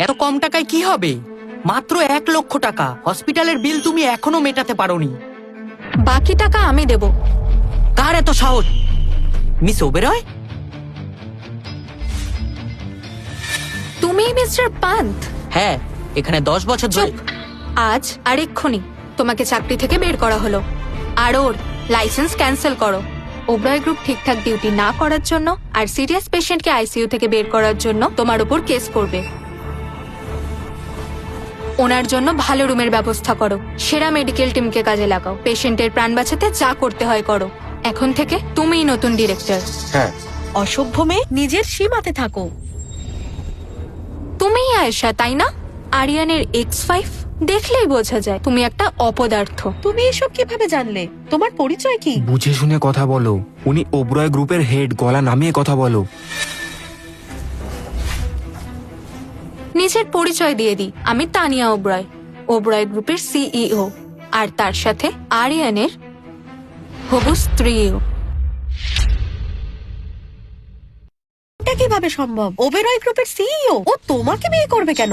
এত কম টাকায় কি হবে? মাত্র 1 লক্ষ টাকা। হসপিটালের বিল তুমি এখনো মেটাতে পারোনি। বাকি টাকা আমি দেব। কার এত সাহস? মিস ওবেরয়? তুমি মিস্টার পান্থ? হ্যাঁ, এখানে 10 বছর ধরে। চুপ। আজ আর এক্ষুনি তোমাকে চাকরি থেকে বের করা হলো। আর ওর লাইসেন্স ক্যান্সেল করো। ওবরায় গ্রুপ ঠিকঠাক ডিউটি না করার জন্য আর সিরিয়াস পেশেন্টকে আইসিইউ থেকে বের করার জন্য তোমার উপর কেস করবে। ওনার জন্য ভালো রুমের ব্যবস্থা করো। সেরা মেডিকেল টিমকে কাজে লাগাও। পেশেন্টের প্রাণ বাঁচাতে যা করতে হয় করো। এখন থেকে তুমিই নতুন ডিরেক্টর। হ্যাঁ। অসভ্য মেয়ে, নিজের সীমাতে থাকো। তুমিই আয়েশা, তাই না? আরিয়ানের X5 দেখলেই বোঝা যায় তুমি একটা অপদার্থ। তুমি এসব কিভাবে জানলে? তোমার পরিচয় কি? বুঝে শুনে কথা বলো। উনি ওবরয় গ্রুপের হেড, গলা নামিয়ে কথা বলো। নিজের পরিচয় দিয়ে দিই, আমি তানিয়া ওবরয়, ওবরয় গ্রুপের সিইও, আর তার সাথে আরিয়ানের হবু স্ত্রীও। এটা কিভাবে সম্ভব? ওবেরয় গ্রুপের সিইও ও তোমাকে বিয়ে করবে কেন?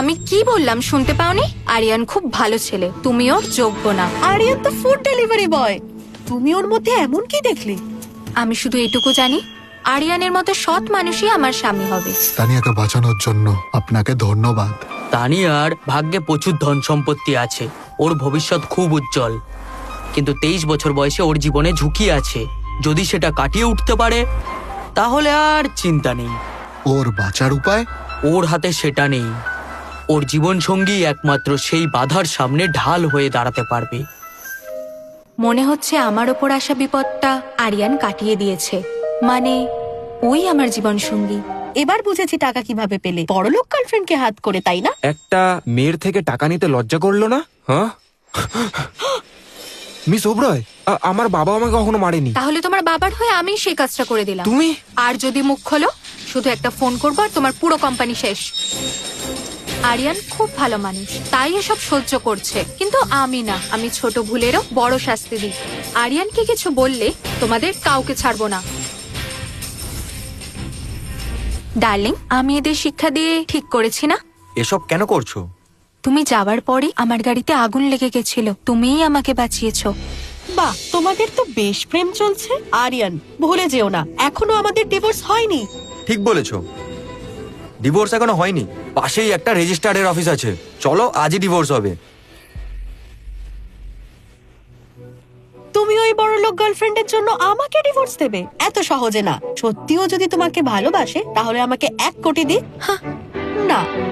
আমি কি বললাম শুনতে পাওনি? আরিয়ান খুব ভালো ছেলে, তুমি ওর যোগ্য না। আরিয়ান তো ফুড ডেলিভারি বয়। তুমি ওর মধ্যে এমন কি দেখলে? আমি শুধু এটুকু জানি, আরিয়ানের মতো সৎ মানুষই আমার স্বামী হবে। তানিয়াকে বাঁচানোর জন্য আপনাকে ধন্যবাদ। তানিয়ার ভাগ্যে প্রচুর ধন সম্পত্তি আছে, ওর ভবিষ্যৎ খুব উজ্জ্বল। কিন্তু 23 বছর বয়সে ওর জীবনে ঝুঁকি আছে। যদি সেটা কাটিয়ে উঠতে পারে তাহলে আর চিন্তা নেই। ওর বাঁচার উপায়? ওর হাতে সেটা নেই। ওর জীবন সঙ্গী একমাত্র সেই বাধার সামনে ঢাল হয়ে দাঁড়াতে পারবে। মনে হচ্ছে আমার ওপর আসা বিপদটা আরিয়ান কাটিয়ে দিয়েছে। মানে ওই আমার জীবন সঙ্গী। এবার বুঝেছি টাকা কিভাবে পেলে। বড়লোক গার্লফ্রেন্ডকে হাত করে, তাই না? একটা মেয়ের থেকে টাকা নিতে লজ্জা করলো না? হ্যাঁ মিস ওবরয়, আমার বাবা আমাকে কখনো মারেনি। তাহলে তোমার বাবার হয়ে আমি সেই কাজটা করে দিলাম। তুমি? আর যদি মুখ খোলো, শুধু একটা ফোন করবো আর তোমার পুরো কোম্পানি শেষ। আরিয়ান খুব ভালো মানুষ, তাই এসব সহ্য করছে। কিন্তু আমি না, আমি ছোট ভুলেরও বড় শাস্তি দিই। আরিয়ানকে কিছু বললে তোমাদের কাউকে ছাড়বো না। ডার্লিং, আমি এদের শিক্ষা দিয়ে ঠিক করেছি না? এসব কেন করছো? তুমি যাবার পরই আমার গাড়িতে আগুন লেগে গেছিল, তুমিই আমাকে বাঁচিয়েছো। বাহ, তোমাদের তো বেশ প্রেম চলছে। আরিয়ান, ভুলে যেও না, এখনো আমাদের ডিভোর্স হয়নি। ঠিক বলেছো, ডিভোর্স এখনো হয়নি। পাশেই একটা রেজিস্ট্রারের অফিস আছে, চলো আজই ডিভোর্স হবে। তুমি ওই বড়লোক গার্লফ্রেন্ডের জন্য আমাকে ডিভোর্স দেবে? এত সহজে না। সত্যিও যদি তোমাকে ভালোবাসে তাহলে আমাকে 1 কোটি দিক। না,